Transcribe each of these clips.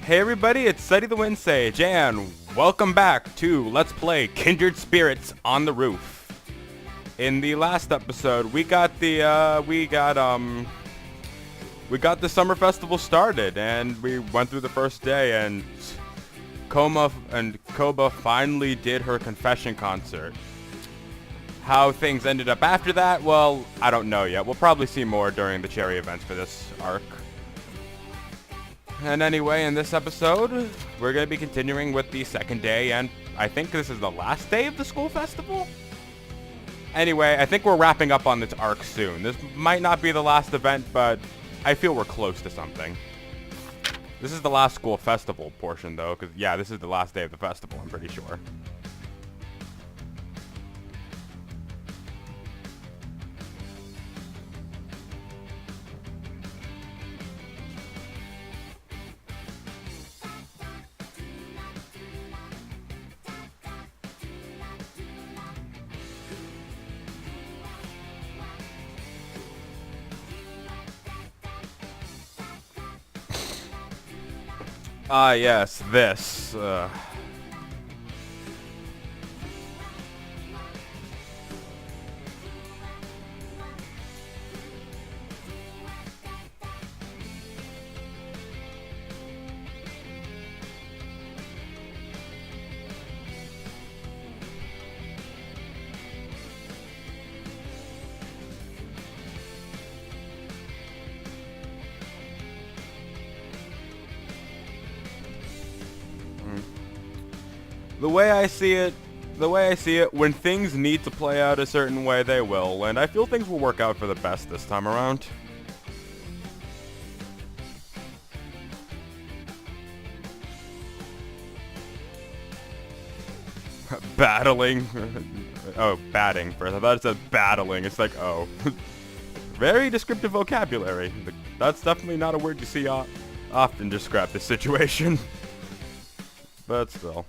Hey everybody, it's Seti the Wind Sage, and welcome back to Let's Play Kindred Spirits on the Roof. In the last episode, we got the summer festival started, and we went through the first day, and Koba finally did her confession concert. How things ended up after that, well, I don't know yet. We'll probably see more during the cherry events for this arc. And anyway, in this episode, we're going to be continuing with the second day, and I think this is the last day of the school festival? Anyway, I think we're wrapping up on this arc soon. This might not be the last event, but I feel we're close to something. This is the last school festival portion, though, because, yeah, this is the last day of the festival, I'm pretty sure. Ah, yes, this. The way I see it, when things need to play out a certain way, they will, and I feel things will work out for the best this time around. Battling. Oh, batting. First, I thought it said battling. It's like, oh. Very descriptive vocabulary. That's definitely not a word you see often describe this situation. But still.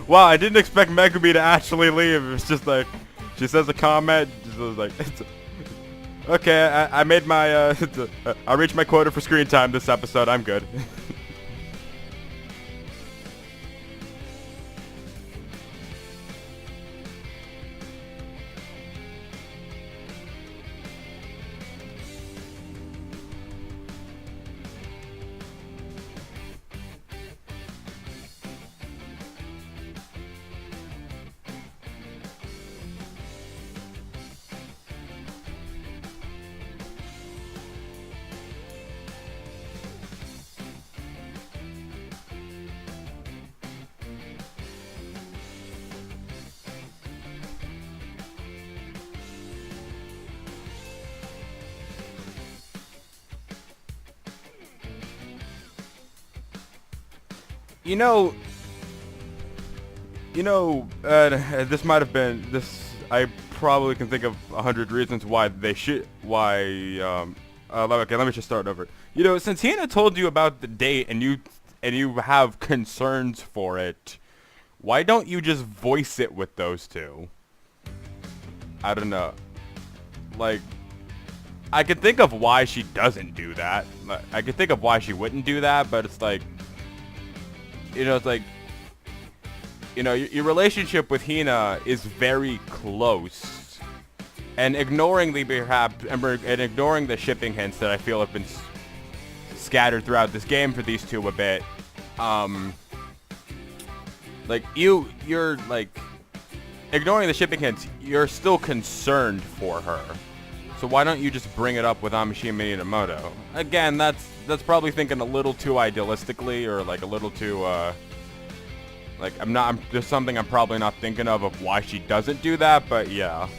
Wow, I didn't expect Megumi to actually leave. It's just like, she says a comment, just was like, okay, I made my, I reached my quota for screen time this episode, I'm good. This might have been, I probably can think of 100 reasons why they should, okay, let me just start over. Since Hina told you about the date and you have concerns for it, why don't you just voice it with those two? I don't know. Like, I could think of why she doesn't do that. I could think of why she wouldn't do that, but it's like, it's like, your relationship with Hina is very close, and ignoring ignoring the shipping hints that I feel have been scattered throughout this game for these two a bit, like you're like ignoring the shipping hints, you're still concerned for her. So why don't you just bring it up with Amishima Minamoto? Again, that's probably thinking a little too idealistically, or like a little too Like, there's something I'm probably not thinking of why she doesn't do that, but yeah.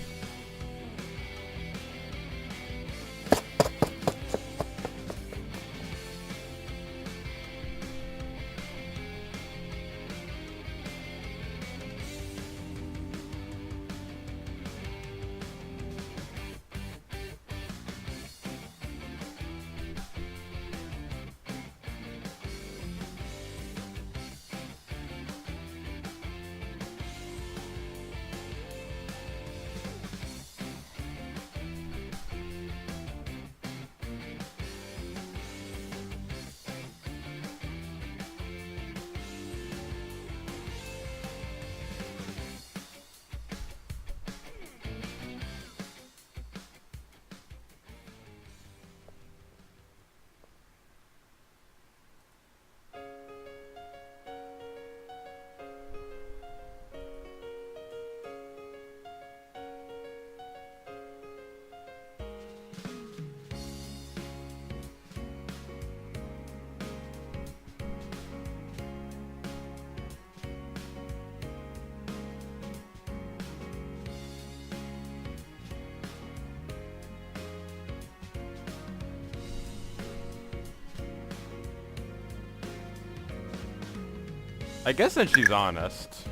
I guess that she's honest.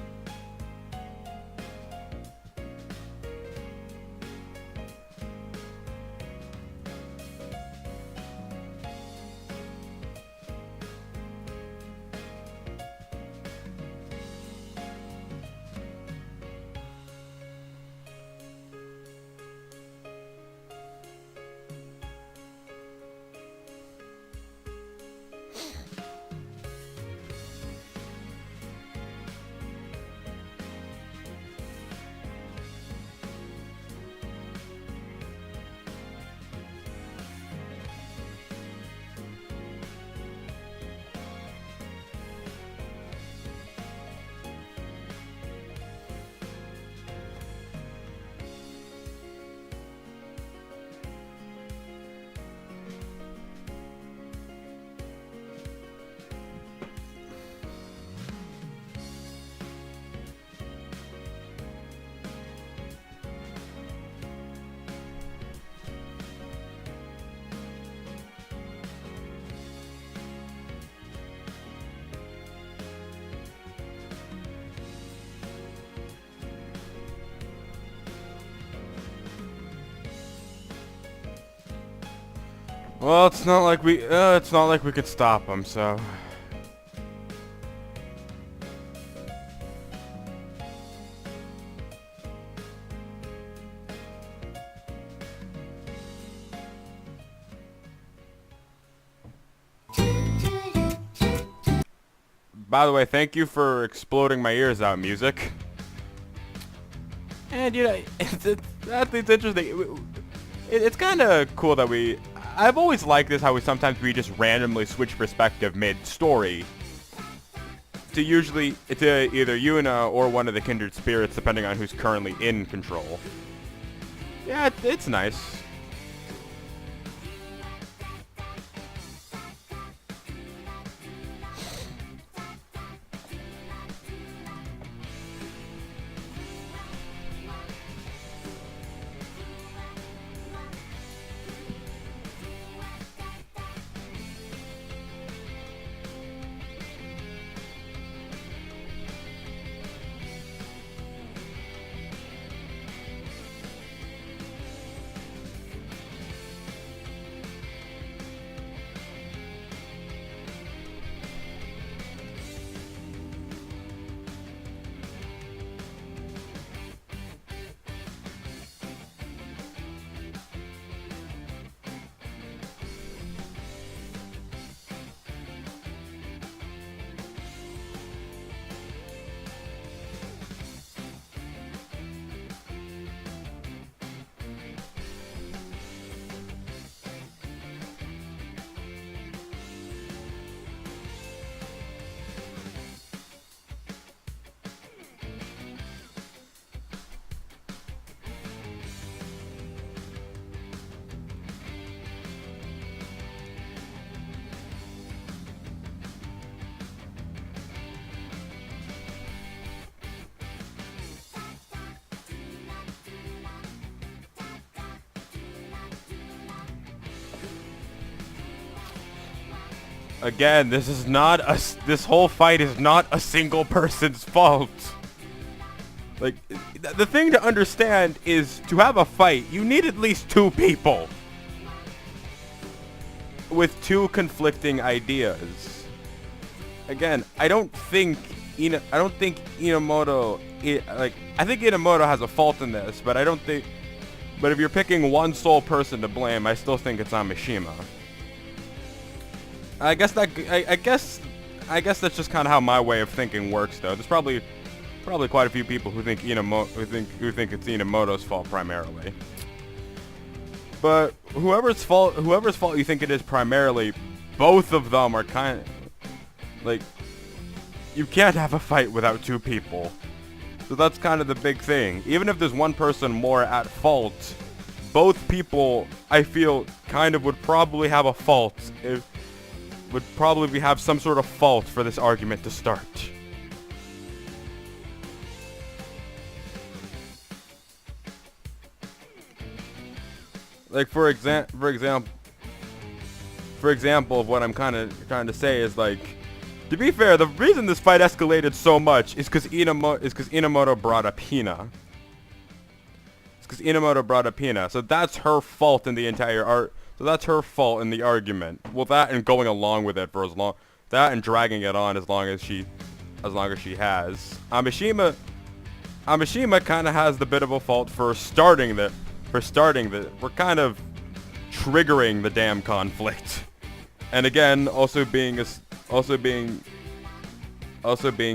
Well, it's not like we could stop him, so. By the way, thank you for exploding my ears out, music. And you know, it's interesting. It's kind of cool that I've always liked this, how we just randomly switch perspective mid-story to either Yuna or one of the kindred spirits, depending on who's currently in control. Yeah, it's nice. Again, this whole fight is not a single person's fault. Like, the thing to understand is to have a fight, you need at least two people with two conflicting ideas. Again, I don't think Inamoto, I think Inamoto has a fault in this, but but if you're picking one sole person to blame, I still think it's on Mishima. I guess that's just kind of how my way of thinking works, though. There's probably quite a few people who think it's Inamoto's fault primarily. But whoever's fault you think it is primarily, both of them are kind of like, you can't have a fight without two people. So that's kind of the big thing. Even if there's one person more at fault, both people, I feel, kind of would probably have a fault. Would probably have some sort of fault for this argument to start. Like, for example, of what I'm kind of trying to say is, like, to be fair, the reason this fight escalated so much is because Inamoto brought up Hina. It's because Inamoto brought up Hina, so that's her fault in the entire art. So that's her fault in the argument. Well, that and going along with it for that and dragging it on as long as she has. Amishima kind of has the bit of a fault for starting the. We're kind of triggering the damn conflict, and again, also being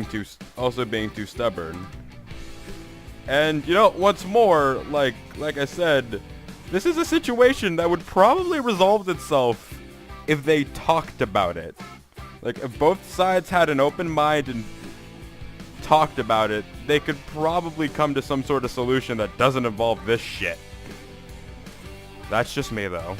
too stubborn. And once more, like I said, this is a situation that would probably resolve itself if they talked about it. Like, if both sides had an open mind and talked about it, they could probably come to some sort of solution that doesn't involve this shit. That's just me, though.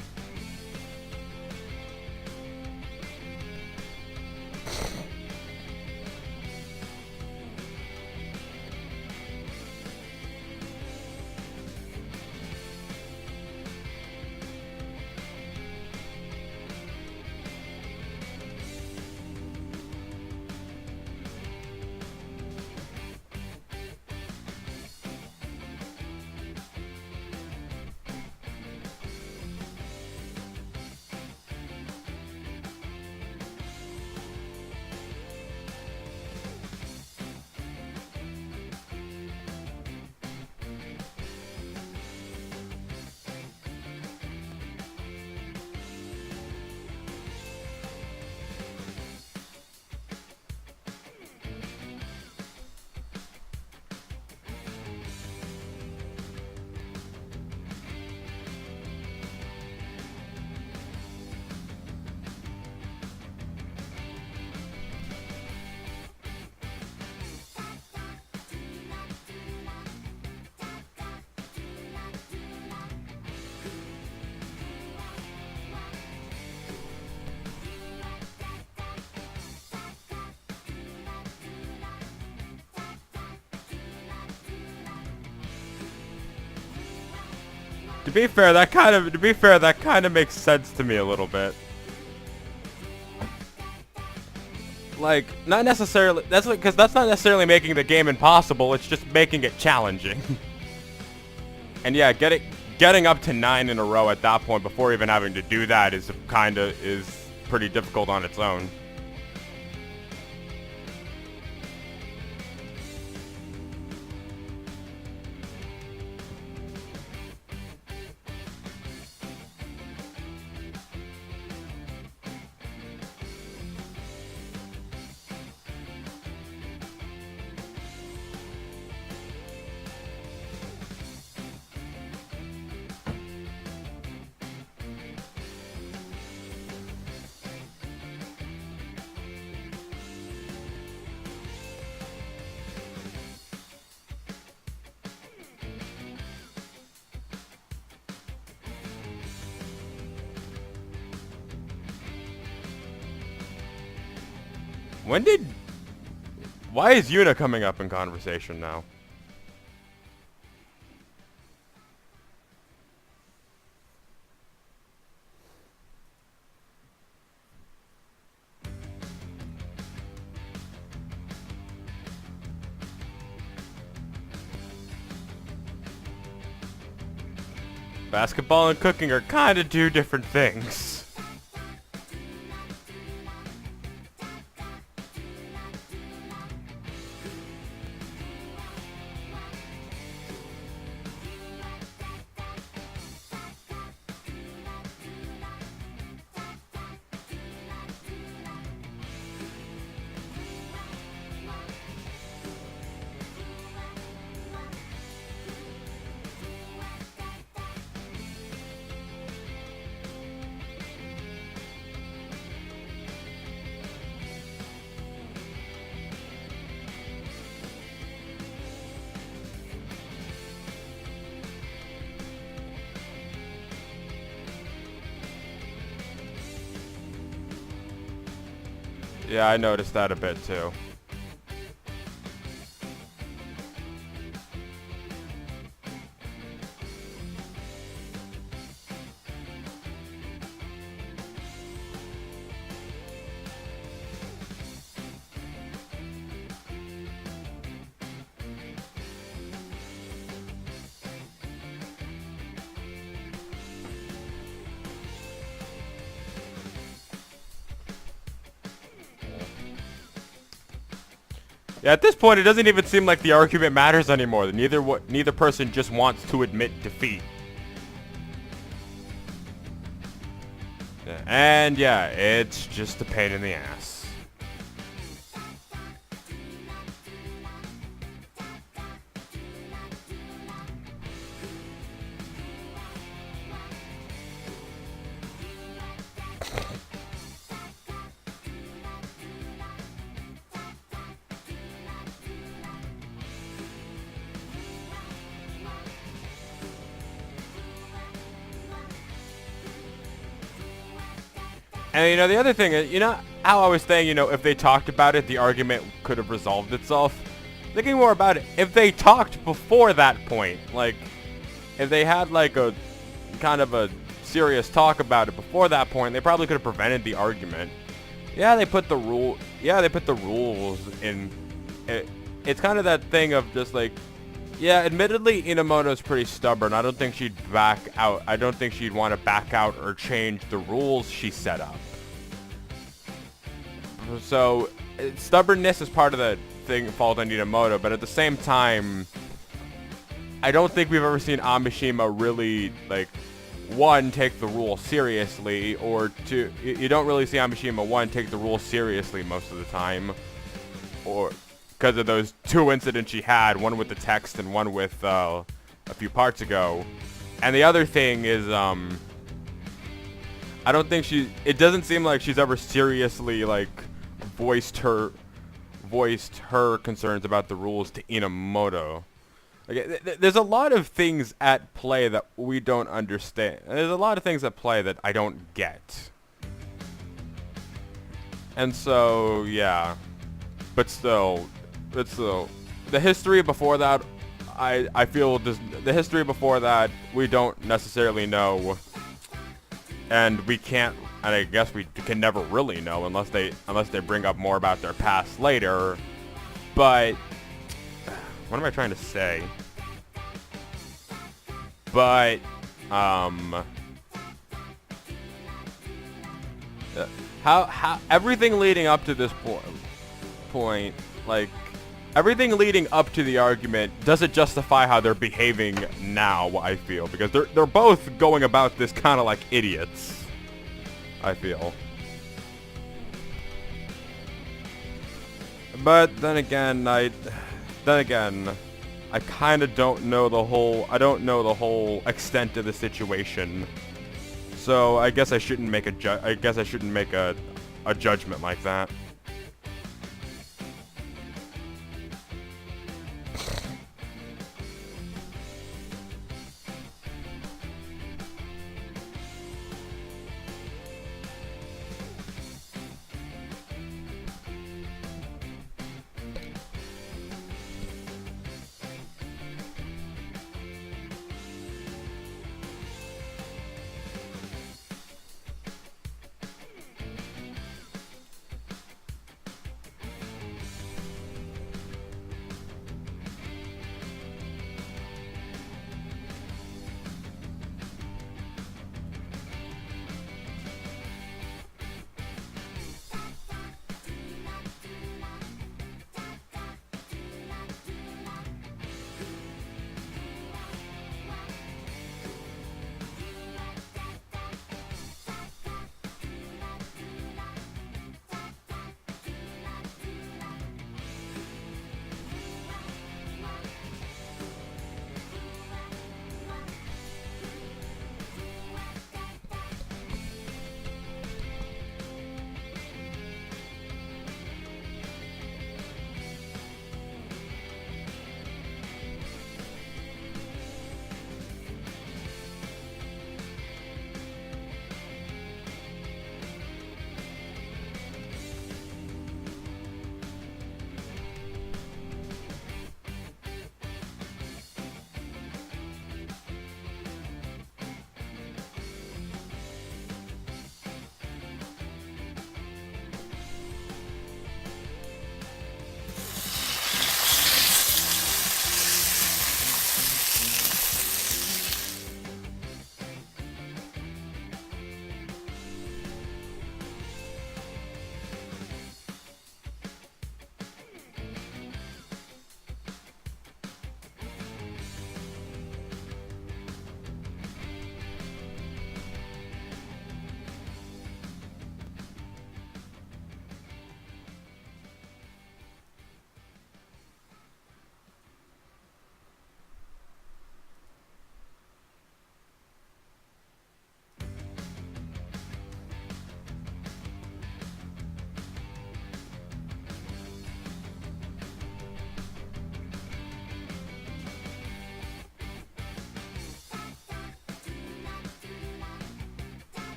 To be fair, that kind of makes sense to me a little bit. Like, not necessarily. Because that's not necessarily making the game impossible. It's just making it challenging. And yeah, getting up to 9 in a row at that point before even having to do that is pretty difficult on its own. Why is Yuna coming up in conversation now? Basketball and cooking are kind of two different things. Yeah, I noticed that a bit too. Yeah, at this point, it doesn't even seem like the argument matters anymore. Neither person just wants to admit defeat. Yeah, and yeah, it's just a pain in the ass. And, you know, the other thing is, you know how I was saying, you know, if they talked about it, the argument could have resolved itself? Thinking more about it, if they talked before that point, like, if they had, like, a kind of a serious talk about it before that point, they probably could have prevented the argument. Yeah, they put the rules in. It's kind of that thing of just, like, yeah, admittedly, Inamoto's pretty stubborn. I don't think she'd back out. I don't think she'd want to back out or change the rules she set up. So, stubbornness is part of the fault on Inamoto, but at the same time, I don't think we've ever seen Amishima really, like, one, take the rule seriously, or two, you don't really see Amishima, one, take the rule seriously most of the time, or because of those two incidents she had, one with the text and one with a few parts ago. And the other thing is, I don't think it doesn't seem like she's ever seriously, like, voiced her concerns about the rules to Inamoto. Like, there's a lot of things at play that we don't understand. There's a lot of things at play that I don't get. And so, yeah. But still, the history before that, I feel the history before that, we don't necessarily know. And we can't, and I guess we can never really know unless they bring up more about their past later. But what am I trying to say? But how everything leading up to this point, like everything leading up to the argument doesn't justify how they're behaving now, I feel, because they're both going about this kind of like idiots, I feel. But then again, I kind of don't know the whole extent of the situation. So I guess I shouldn't make a judgment like that.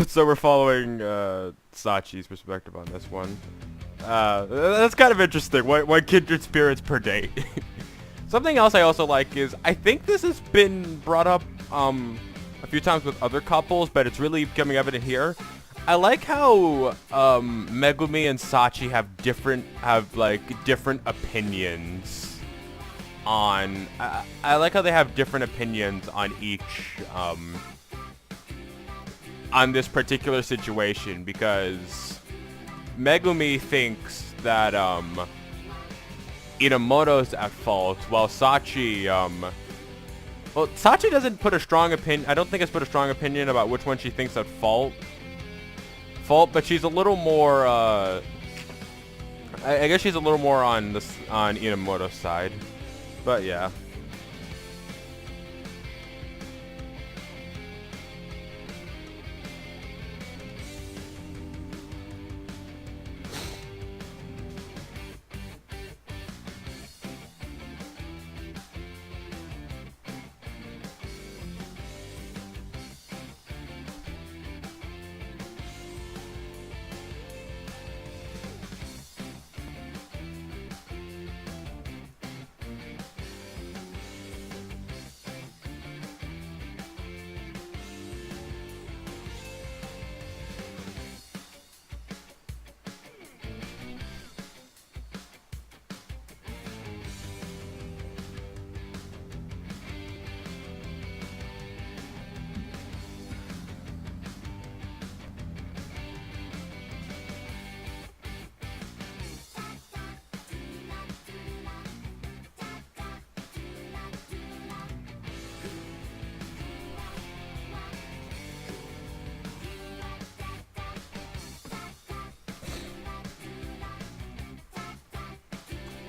So we're following Sachi's perspective on this one. That's kind of interesting. Why kindred spirits per date? Something else I also like is, I think this has been brought up a few times with other couples, but it's really becoming evident here. I like how Megumi and Sachi have different opinions on. I like how they have different opinions on each on this particular situation, because Megumi thinks that Inamoto's at fault, while Sachi well, Sachi doesn't put a strong opinion. I don't think it's put a strong opinion about which one she thinks at fault, but she's a little more I guess she's a little more on Inamoto's side. But yeah.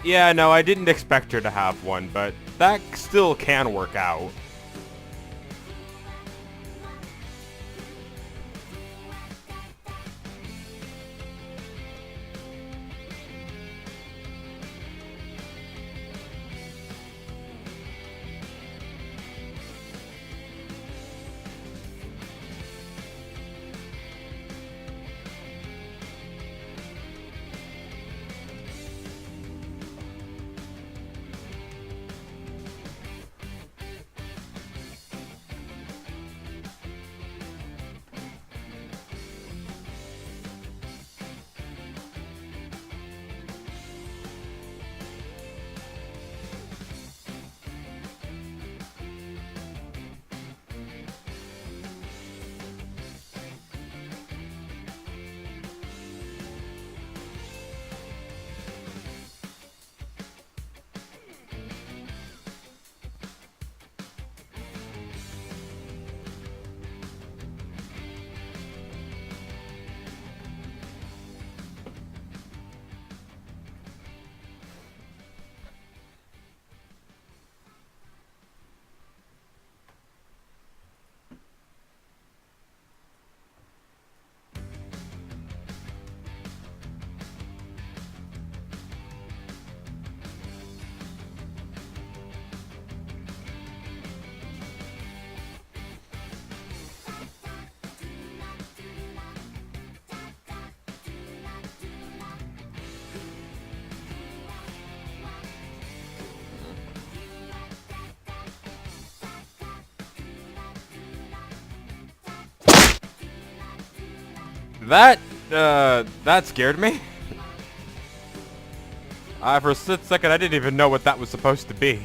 Yeah, no, I didn't expect her to have one, but that still can work out. That scared me. For a split second, I didn't even know what that was supposed to be.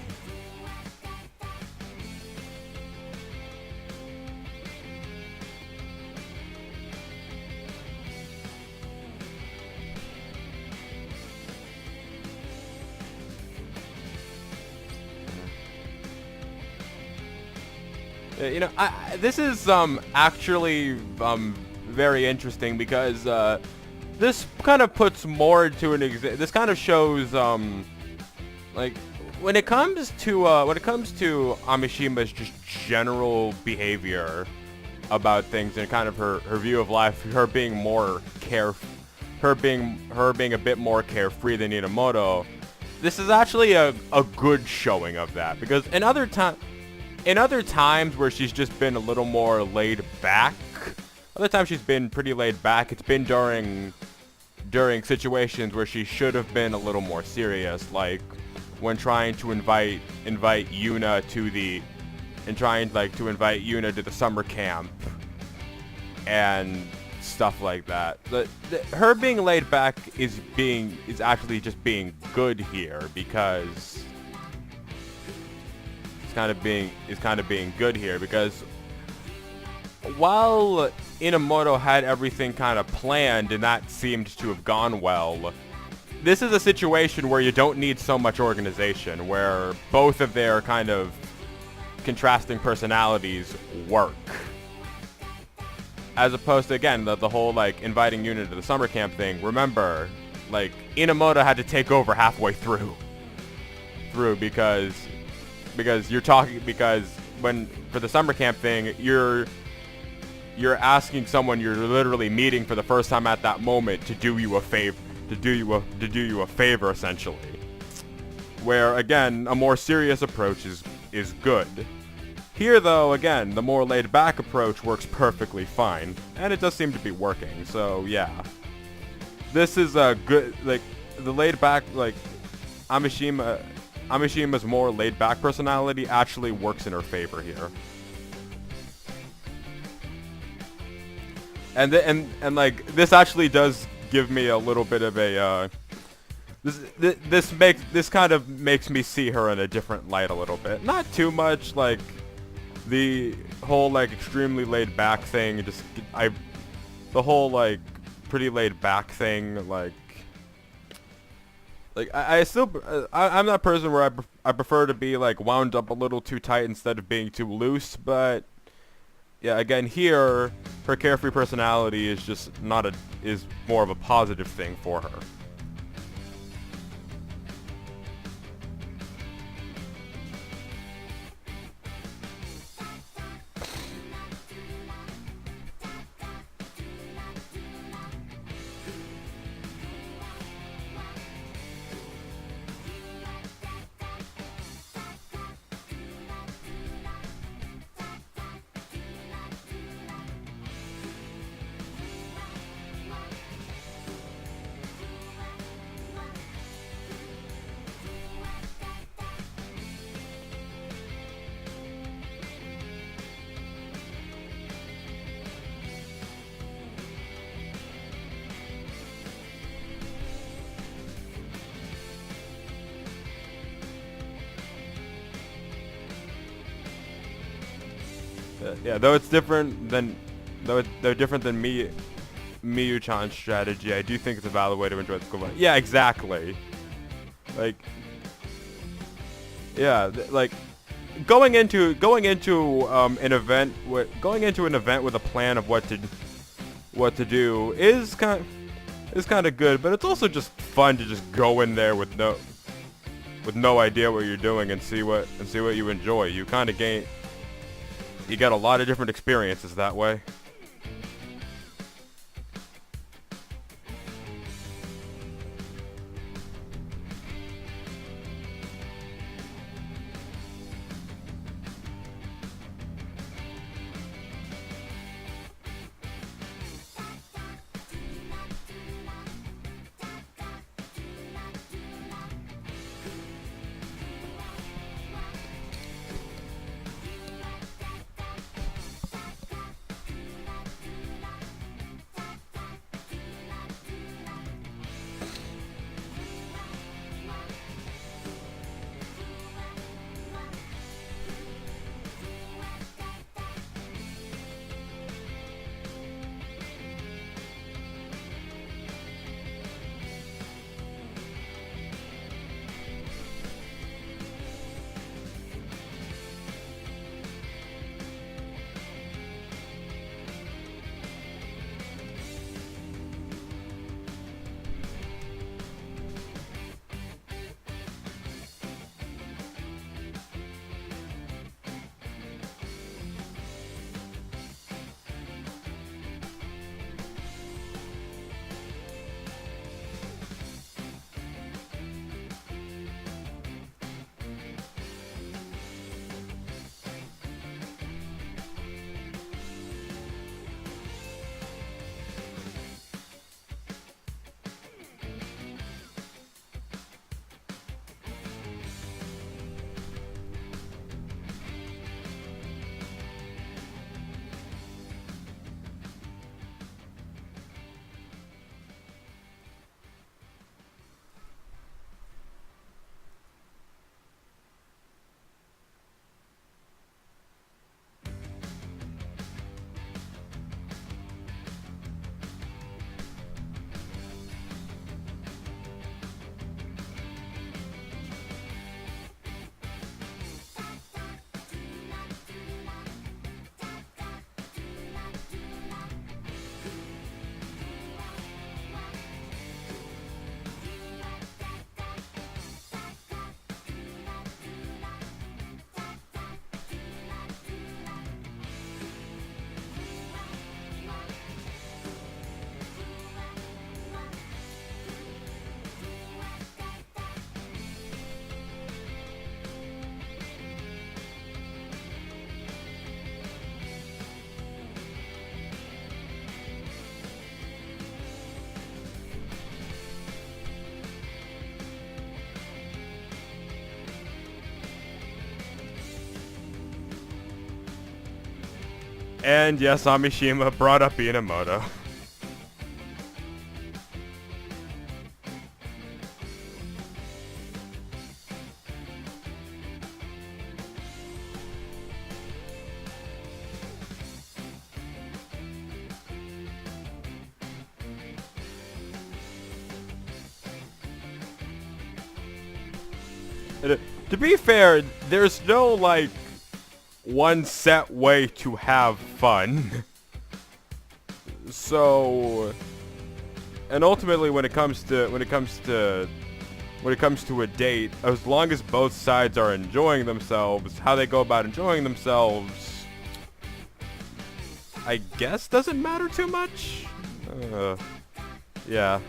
You know, this is actually very interesting, because this kind of puts more into this kind of shows like when it comes to Amishima's just general behavior about things, and kind of her view of life, her being a bit more carefree than Inamoto. This is actually a good showing of that, because in other times where she's just been a little more laid back other times she's been pretty laid back. It's been during situations where she should have been a little more serious, like when trying to invite Yuna to the summer camp and stuff like that. Her being laid back is actually just being good here, because it's kind of being good here because while Inamoto had everything kind of planned and that seemed to have gone well, this is a situation where you don't need so much organization, where both of their kind of contrasting personalities work. As opposed to, again, the whole, like, inviting Yuna to the summer camp thing. Remember, like, Inamoto had to take over halfway through because when, for the summer camp thing, you're asking someone you're literally meeting for the first time at that moment to do you a favor, essentially. Where, again, a more serious approach is good. Here, though, again, the more laid-back approach works perfectly fine, and it does seem to be working, so yeah. This is a good, like, the laid-back, like, Amishima's more laid-back personality actually works in her favor here. And like, this actually does give me a little bit of a, this kind of makes me see her in a different light a little bit. Not too much, like, the whole, like, extremely laid back thing, the whole, like, pretty laid back thing, like I'm that person where I prefer to be, like, wound up a little too tight instead of being too loose, but yeah, again, here, her carefree personality is just is more of a positive thing for her. Yeah, though they're different than Miyu-chan's strategy, I do think it's a valid way to enjoy the school life. Yeah, exactly. Like, yeah, like going into an event with a plan of what to do is kind of good, but it's also just fun to just go in there with no idea what you're doing and see what you enjoy. You get a lot of different experiences that way. And yes, Amishima brought up Inamoto. To be fair, there's no, like, one set way to have fun. So, and ultimately when it comes to a date, as long as both sides are enjoying themselves, how they go about enjoying themselves, I guess doesn't matter too much. Yeah.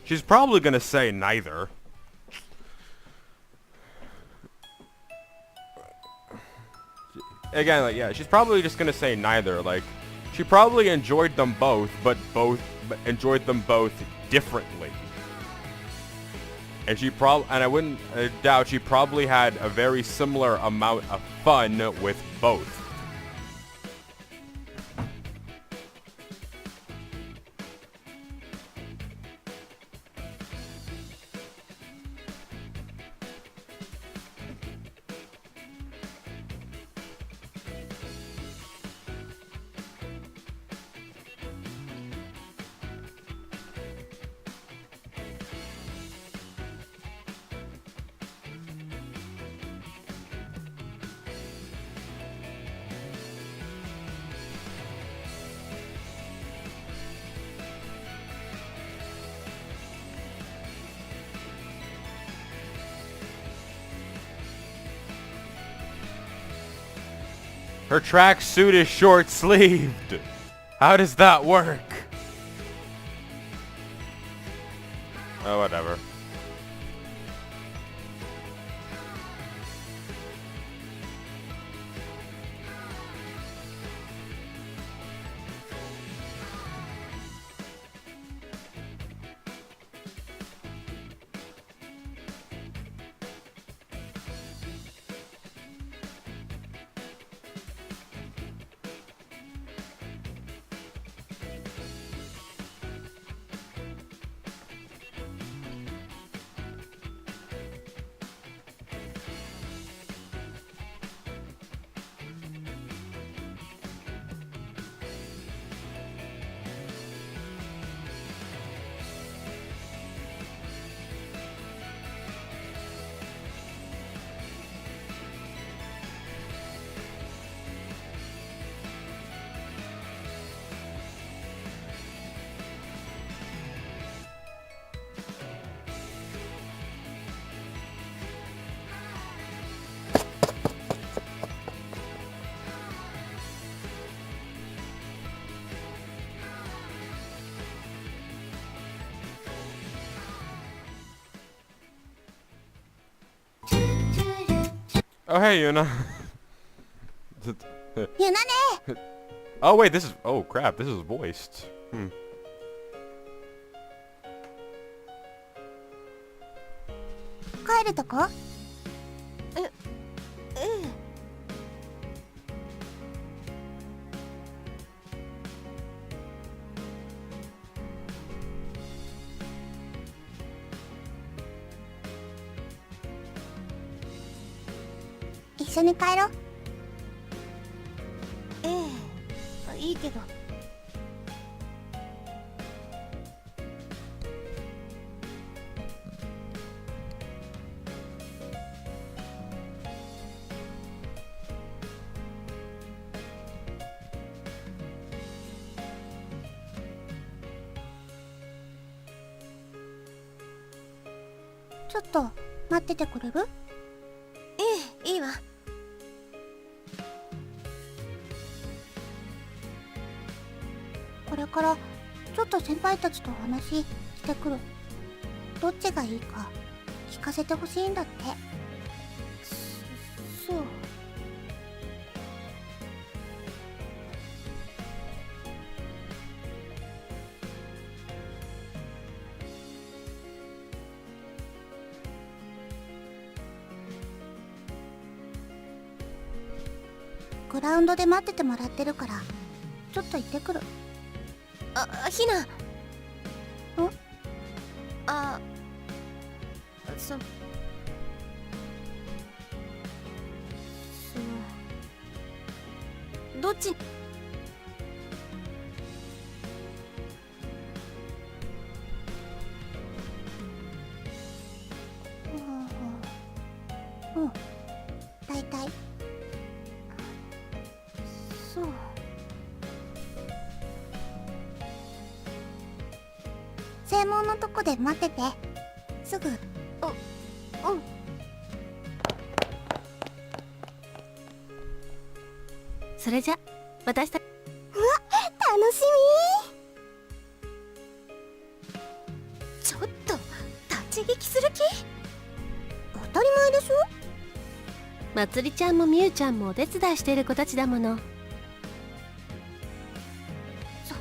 She's probably gonna say neither. Again, like, yeah, she's probably just gonna say neither. Like, she probably enjoyed them both, but enjoyed them both differently. And I wouldn't doubt she probably had a very similar amount of fun with both. Her tracksuit is short-sleeved. How does that work? Oh, whatever. Oh, hey, Yuna. Yuna ne. Oh, wait, this is... Oh, crap, this is voiced. 帰るとこ？一緒に帰ろう。いいけど。ちょっと待っててくれる？いいわ。これからちょっと先輩たちと話してくる。どっちがいいか聞かせてほしいんだって。グラウンドで待っててもらってるから、ちょっと行ってくる。ひな。ん？そのどっち？うん、大体。そう。正門のとこで待ってて。すぐ。うん。それじゃ私たち。楽しみ。ちょっと立ち聞きする気？当たり前でしょ。まつりちゃんもみゆちゃんもお手伝いしている子たちだもの。そう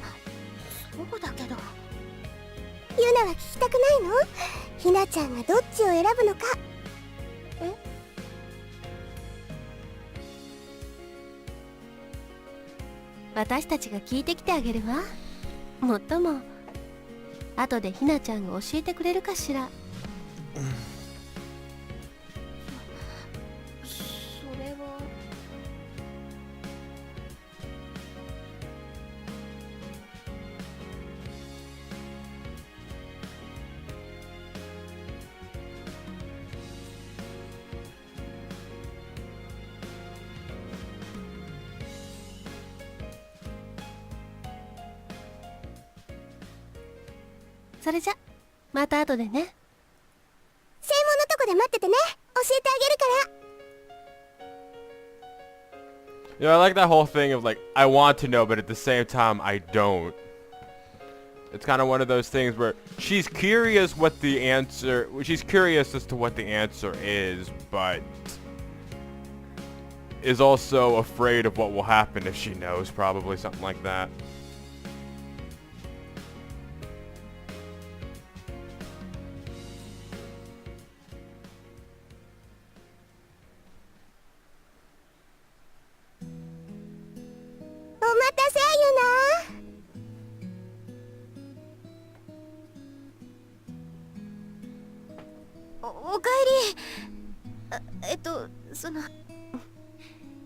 だけど。ユナは聞きたくないの？ひなちゃんがどっちを選ぶのか。私たちが聞いてきてあげるわ。もっとも後でひなちゃんが教えてくれるかしら。それは。それじゃまた後でね。正門のとこで待っててね。教えてあげるから。You know, I like that whole thing of like, I want to know, but at the same time, I don't. It's kind of one of those things where she's curious she's curious as to what the answer is, but is also afraid of what will happen if she knows, probably something like that. Yuna. おかえり。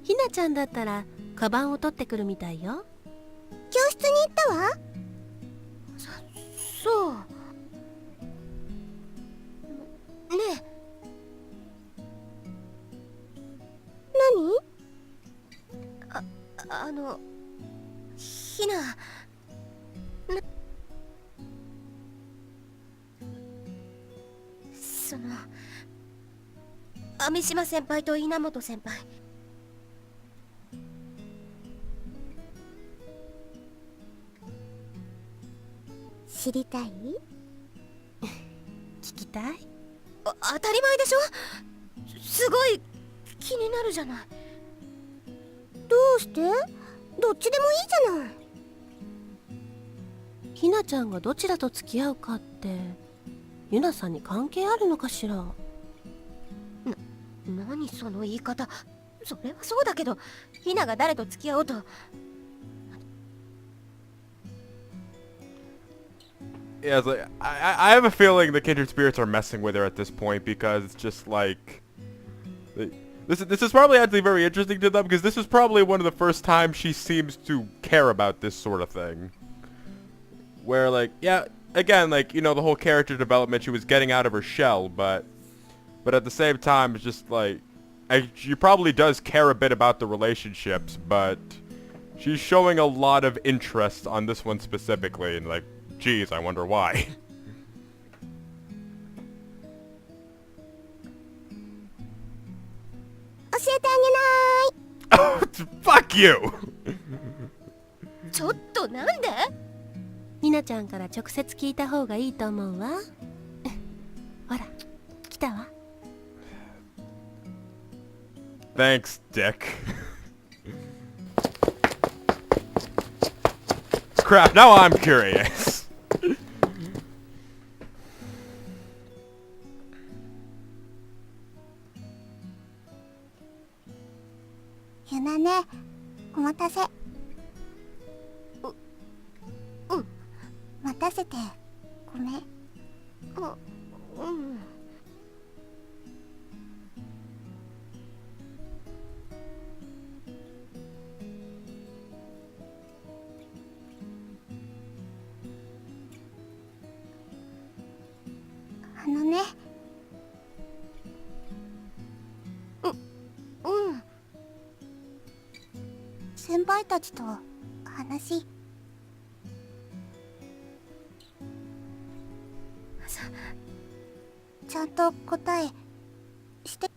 ひなちゃんだったらカバンを取ってくるみたいよ。教室に行ったわ。そう。ねえ。何？ひな。網島先輩と稲本先輩。知りたい？聞きたい？当たり前でしょ。すごい気になるじゃない。どうして？どっちでもいいじゃない。ひなちゃんがどちらと付き合うかってゆなさんに関係あるのかしら。何その言い方。それはそうだけど、ひなが誰と付き合おうと。Yeah, it's like, I have a feeling the kindred spirits are messing with her at this point because it's just like... This is probably actually very interesting to them because this is probably one of the first times she seems to care about this sort of thing. Where like, yeah, again, like, you know, the whole character development, she was getting out of her shell, but at the same time, it's just like, she probably does care a bit about the relationships, but she's showing a lot of interest on this one specifically, and like, geez, I wonder why. 教えてあげない。Fuck you! ちょっとなんで？ひなちゃんから直接聞いた方がいいと思うわ。ほら、来たわ。Thanks, Dick. Crap, now I'm curious. ゆなね、お待たせ。待たせてごめん。あのね。先輩たちと話。ちゃんと答えして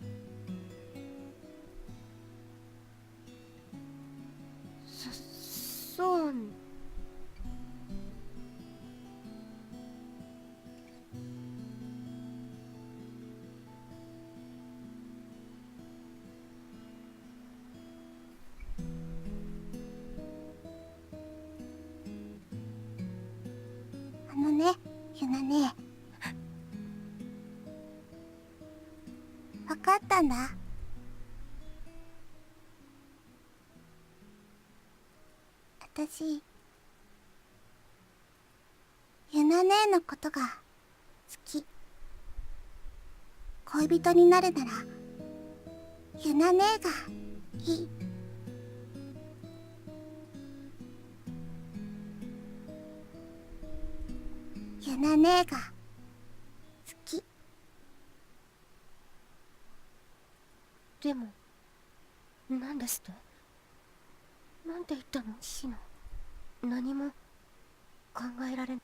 そうあのね、ゆなね。わかったんだ。私、ゆなねのことが好き。恋人になるなら、ゆなねがいい。ゆなねが好き。でもなんですってなんて言ったのシノ。何も考えられん。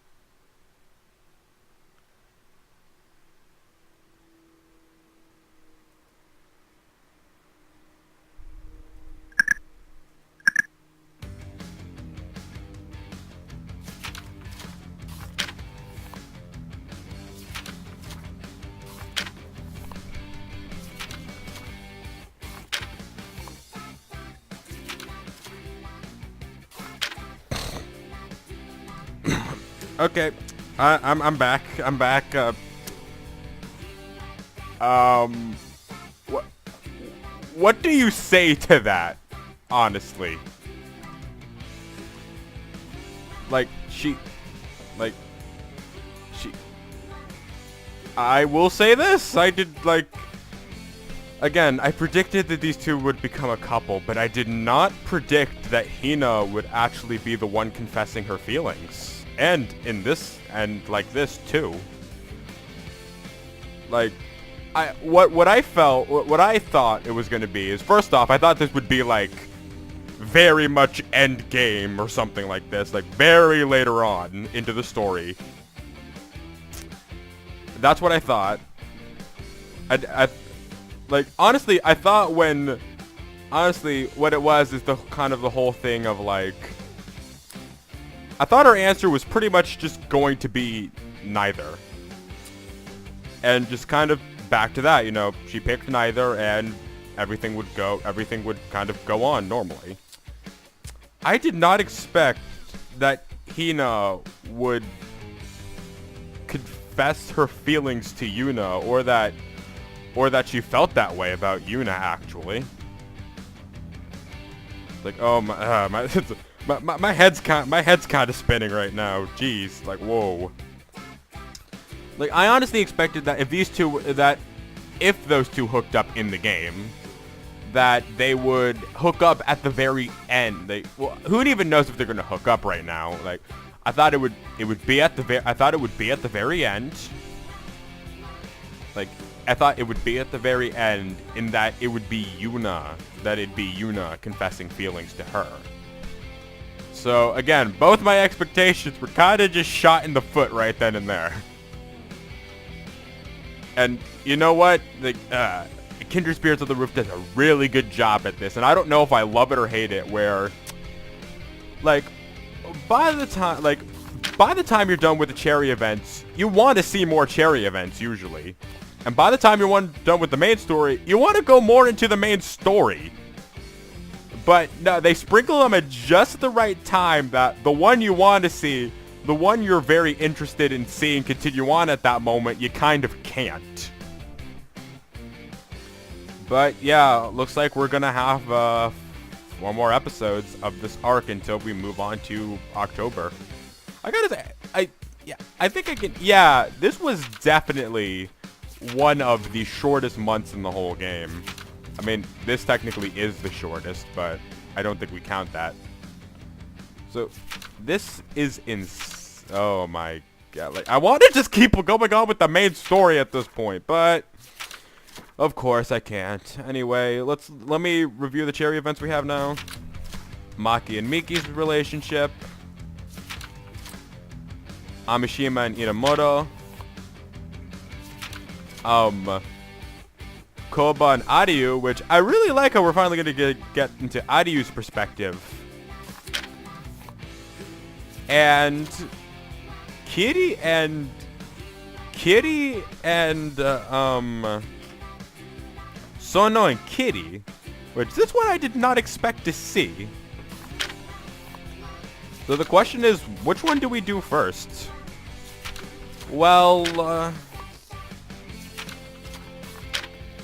Okay, I'm back. I'm back. What what do you say to that? Honestly, like she. I will say this. I did Again, I predicted that these two would become a couple, but I did not predict that Hina would actually be the one confessing her feelings. And in this, and like this too. Like, what I thought it was going to be is, first off, I thought this would be like very much end game or something like this, like very later on into the story. That's what I thought. Like, honestly, I thought what it was is the kind of the whole thing of like, I thought her answer was pretty much just going to be neither. And just kind of back to that, you know, she picked neither and everything would kind of go on normally. I did not expect that Hina would confess her feelings to Yuna, or that she felt that way about Yuna, actually. Like, oh my head's kind of spinning right now. Jeez, like, whoa. Like, I honestly expected that if those two hooked up in the game, that they would hook up at the very end. Who even knows if they're gonna hook up right now? Like, I thought it would be at the very end. Like, I thought it would be at the very end, in that it would be Yuna, confessing feelings to her. So again, both my expectations were kind of just shot in the foot right then and there. And you know what? Kindred Spirits of the Roof does a really good job at this, and I don't know if I love it or hate it, where, like, by the time you're done with the cherry events, you want to see more cherry events, usually. And by the time you're done with the main story, you want to go more into the main story. But no, they sprinkle them at just the right time, that the one you want to see, the one you're very interested in seeing continue on at that moment, you kind of can't. But yeah, looks like we're gonna have 4 more episodes of this arc until we move on to October. I gotta say, I think I can, yeah, this was definitely one of the shortest months in the whole game. I mean, this technically is the shortest, but I don't think we count that. So, this is oh my god, like, I want to just keep going on with the main story at this point, but of course I can't. Anyway, let me review the cherry events we have now. Maki and Miki's relationship. Amishima and Inamoto. Koba and Ariu, which I really like how we're finally going to get into Ariu's perspective. And Kitty and Sono and Kitty, which this one I did not expect to see. So the question is, which one do we do first? Well,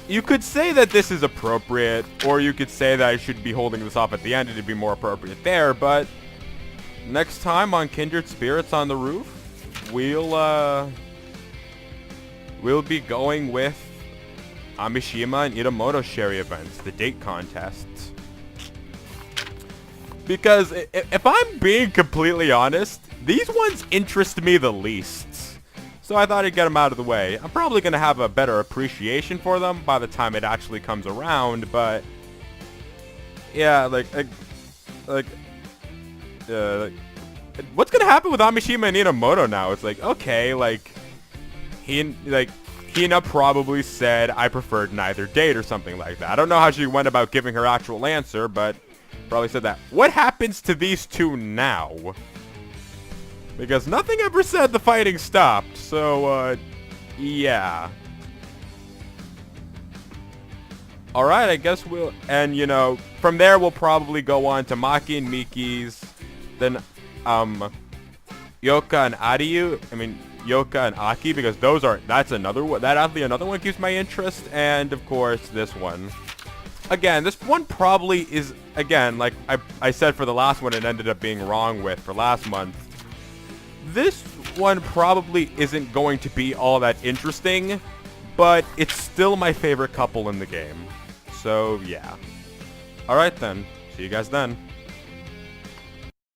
you could say that this is appropriate, or you could say that I should be holding this off at the end and it'd be more appropriate there, but next time on Kindred Spirits on the Roof, we'll be going with Amishima and Itamoto Sherry events, the date contests. Because if I'm being completely honest, these ones interest me the least. So I thought I'd get them out of the way. I'm probably going to have a better appreciation for them by the time it actually comes around, but yeah, like what's going to happen with Amishima and Itamoto now? It's like, okay, like Hina probably said I preferred neither date or something like that. I don't know how she went about giving her actual answer, but probably said that. What happens to these two now? Because nothing ever said the fighting stopped, so, yeah. Alright, I guess we'll, and, you know, from there we'll probably go on to Maki and Miki's, then, Yoka and Ariu, Yoka and Aki, because that's another one, another one keeps my interest, and, of course, this one. Again, this one probably is, again, like I said for the last one, it ended up being wrong with for last month. This one probably isn't going to be all that interesting, but it's still my favorite couple in the game. So, yeah. Alright then. See you guys then.